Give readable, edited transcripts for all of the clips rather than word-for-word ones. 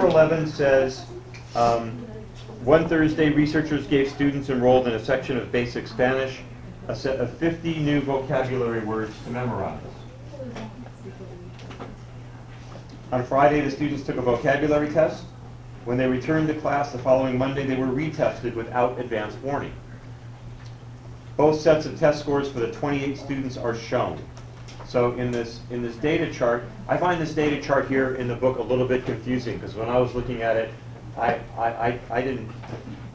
number 11 says, one Thursday, researchers gave students enrolled in a section of basic Spanish a set of 50 new vocabulary words to memorize. On Friday, the students took a vocabulary test. When they returned to class the following Monday, they were retested without advance warning. Both sets of test scores for the 28 students are shown. So in this data chart, I find this data chart here in the book a little bit confusing, because when I was looking at it, I didn't.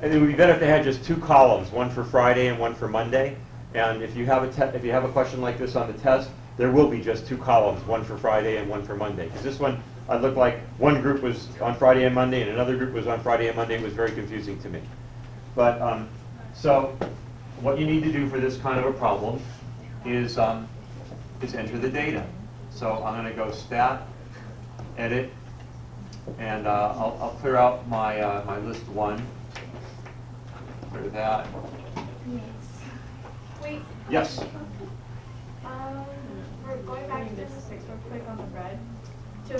And it would be better if they had just two columns, one for Friday and one for Monday. And if you have a question like this on the test, there will be just two columns, one for Friday and one for Monday. Because this one, it looked like one group was on Friday and Monday, and another group was on Friday and Monday. It was very confusing to me. But so what you need to do for this kind of a problem is enter the data. So I'm going to go Stat, Edit, and I'll clear out my my list 1. Clear that. Wait. Yes. We're going back to statistics real quick on the bread. To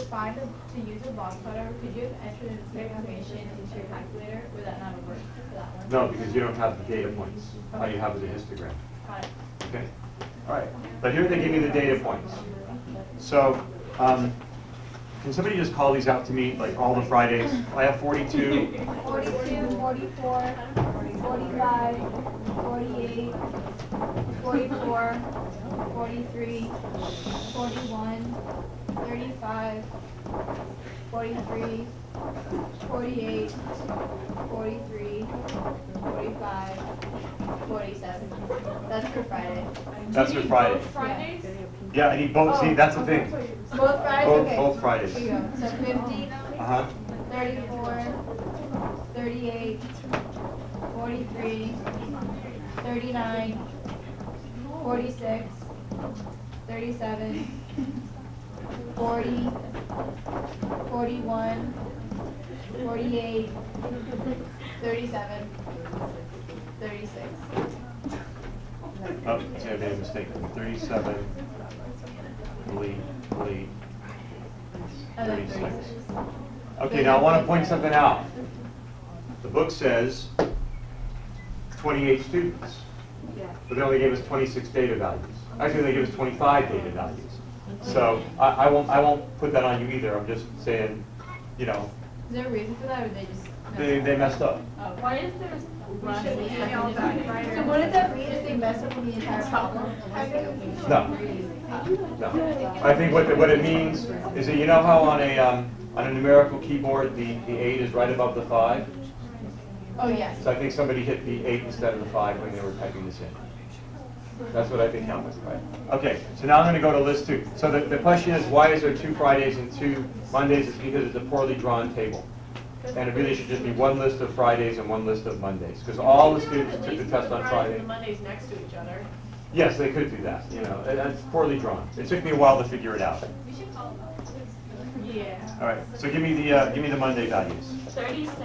use a box plotter, could you have entered the information into your calculator? Would that not have worked for that one? No, because you don't have the data points. All you have is a histogram. Got it. Okay. All right. But here they give me the data points. So can somebody just call these out to me, like all the Fridays? I have 42. 42, 44, 45, 48, 44, 43, 41, 35, 43, 48, 43, 45, 47. That's for Friday. That's for Friday. Fridays? Yeah, I need both. See, that's the thing. Both Fridays? Okay. Both Fridays. Here you go. So 50, 34, 38, 43, 39, 46, 37, 40, 41, 48, 37, 36. Oh, see, I made a mistake. 37, delete, 36. Okay, now I want to point something out. The book says 28 students, but they only gave us 26 data values. Actually, they gave us 25 data values. So I won't put that on you either. I'm just saying, you know. Is there a reason for that, or they just? They messed up. Why is there? So what did that read if they messed up with the entire problem? No. No. I think what it means is that, you know how on a numerical keyboard the 8 is right above the 5? Oh, yes. So I think somebody hit the 8 instead of the 5 when they were typing this in. That's what I think happened, right? Okay, so now I'm going to go to list 2. So the question is, why is there 2 Fridays and 2 Mondays? It's because it's a poorly drawn table. And it really should just be one list of Fridays and one list of Mondays, because all the students took the test on Friday. The Mondays next to each other. Yes, they could do that. You know, it's poorly drawn. It took me a while to figure it out. We should call them. Yeah. All right. So give me the Monday values. 36.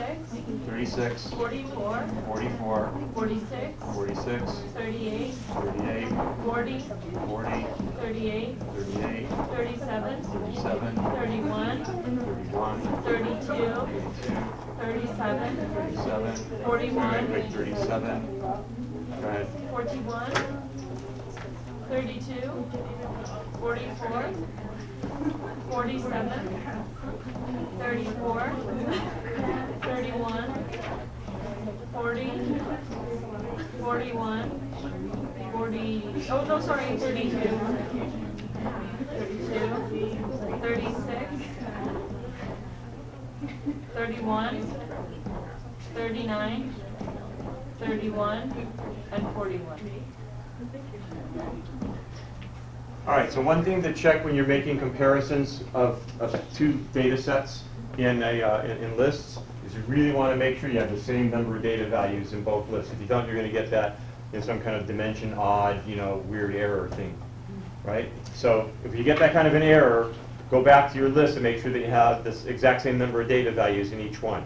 36. 44. 44. 46. 46. 38. 38. 40. 40. 38. 38. 37. 37. 31. 31. 32. 32. 37. 37. 41. Wait, 37. Go ahead. 41. 32. 44. 47. 34. 31. 40. 41. 40. Oh, no, sorry, 32. 32. 36. 31. 39. 31. And 41. All right, so one thing to check when you're making comparisons of 2 data sets in lists is you really want to make sure you have the same number of data values in both lists. If you don't, you're going to get that in some kind of dimension odd, you know, weird error thing, right? So if you get that kind of an error, go back to your list and make sure that you have this exact same number of data values in each one,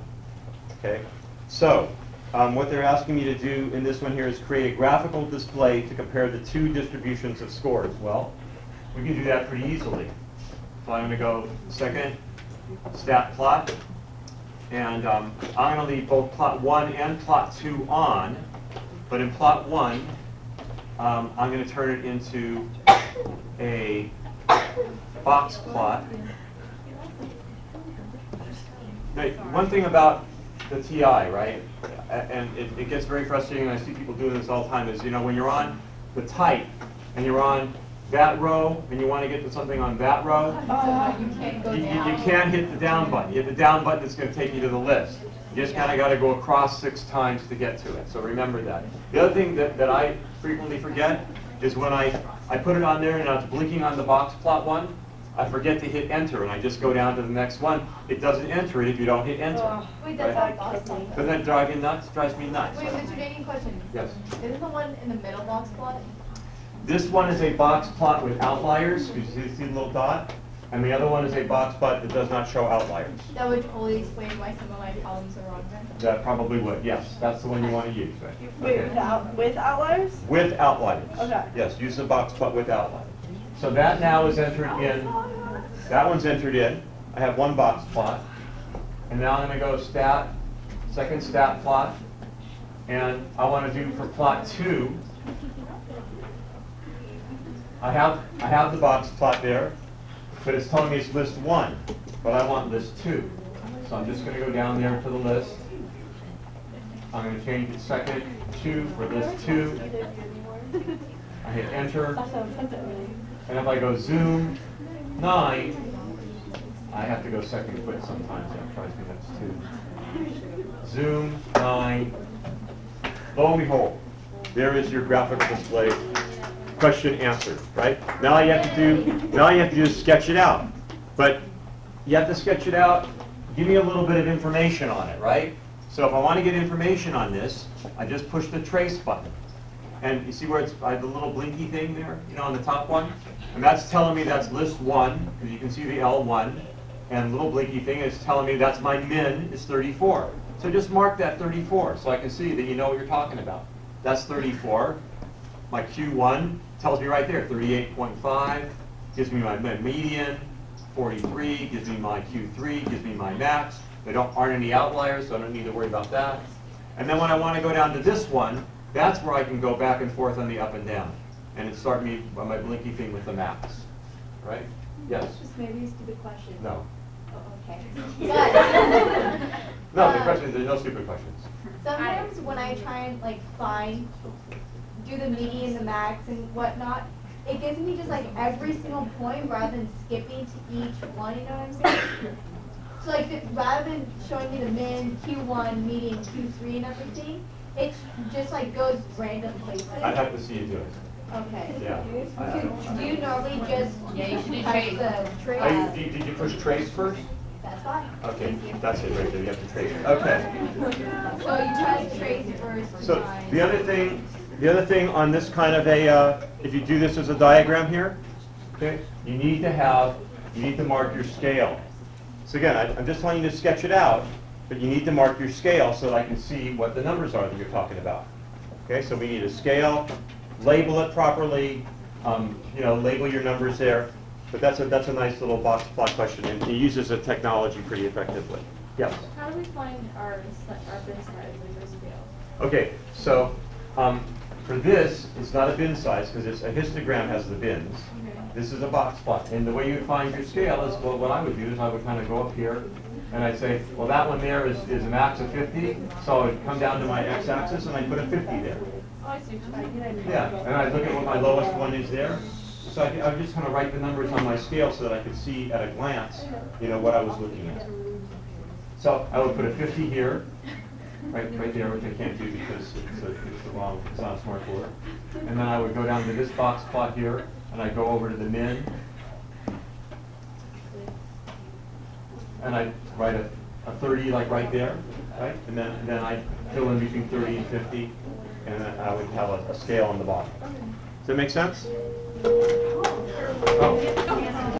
okay? So what they're asking me to do in this one here is create a graphical display to compare the 2 distributions of scores. Well, we can do that pretty easily. So I'm going to go second, stat plot, And I'm going to leave both plot 1 and plot 2 on. But in plot 1, I'm going to turn it into a box plot. Now, one thing about the TI, right, and it gets very frustrating, and I see people doing this all the time, is, you know, when you're on the type and you're on that row and you want to get to something on that row, You can't go you down. can't hit the down button. You hit the down button, it's going to take you to the list. You just kind of got to go across 6 times to get to it. So remember that. The other thing that I frequently forget is when I put it on there and it's blinking on the box plot 1, I forget to hit enter and I just go down to the next one. It doesn't enter it if you don't hit enter. Wait, that's Right? not box plot. Doesn't that drive you nuts? Drives me nuts. Wait, Mr. Danny, question. Yes. Isn't the one in the middle box plot? This one is a box plot with outliers. You see the little dot? And the other one is a box plot that does not show outliers. That would totally explain why some of my problems are wrong then. That probably would, yes. That's the one you want to use, right? Wait, Okay. with outliers? With outliers. Okay. Yes, use the box plot with outliers. So that now is entered in. That one's entered in. I have one box plot. And now I'm going to go stat, second stat plot. And I want to do for plot 2. I have the box plot there, but it's telling me it's list 1, but I want list 2. So I'm just going to go down there to the list. I'm going to change it second 2 for list 2. I hit enter. And if I go zoom 9, I have to go second quick sometimes. That tries me, that's 2. Zoom 9. Lo and behold, there is your graphical display. Question answered, right? Now all you have to do is sketch it out. But you have to sketch it out, give me a little bit of information on it, right? So if I want to get information on this, I just push the trace button. And you see where I have the little blinky thing there, you know, on the top one? And that's telling me that's list 1, because you can see the L1. And the little blinky thing is telling me that's my min is 34. So just mark that 34 so I can see that you know what you're talking about. That's 34. My Q1 tells me right there, 38.5, gives me my median, 43, gives me my Q3, gives me my max. There aren't any outliers, so I don't need to worry about that. And then when I want to go down to this one, that's where I can go back and forth on the up and down. And it start me on my blinky thing with the max, right? Yes? Just maybe a stupid question. No. Oh, okay. No, the question is, there's no stupid questions. Sometimes when I try and like do the median, the max, and whatnot, it gives me just like every single point rather than skipping to each one. You know what I'm saying? So like rather than showing me the min, Q1, median, Q3, and everything, it just like goes random places. I'd have to see you do it. Okay. Yeah. Do you normally just Yeah, you should do press trace. the trace? Did you push trace first? That's fine. Okay, that's it right there. You have to trace it. Okay. So you press trace first. So design. the other thing on this kind of a, if you do this as a diagram here, okay, you need to mark your scale. So again, I'm just telling you to sketch it out, but you need to mark your scale so that I can see what the numbers are that you're talking about. Okay, so we need a scale, label it properly, you know, label your numbers there. But that's a nice little box plot question, and it uses the technology pretty effectively. Yes. How do we find our bin size in this scale? Okay, so for this, it's not a bin size because it's a histogram has the bins. This is a box plot, and the way you find your scale is, well, what I would do is I would kind of go up here, and I'd say, well, that one there is a max of 50, so I would come down to my x-axis and I'd put a 50 there. Oh, I see. Yeah, and I'd look at what my lowest one is there. So I would just kind of write the numbers on my scale so that I could see at a glance, you know, what I was looking at. So I would put a 50 here, right there, which I can't do because it's not a smart board. And then I would go down to this box plot here, and I'd go over to the min. And I'd write a 30 like right there, right? And then I'd fill in between 30 and 50, and then I would have a scale on the bottom. Does that make sense? Oh.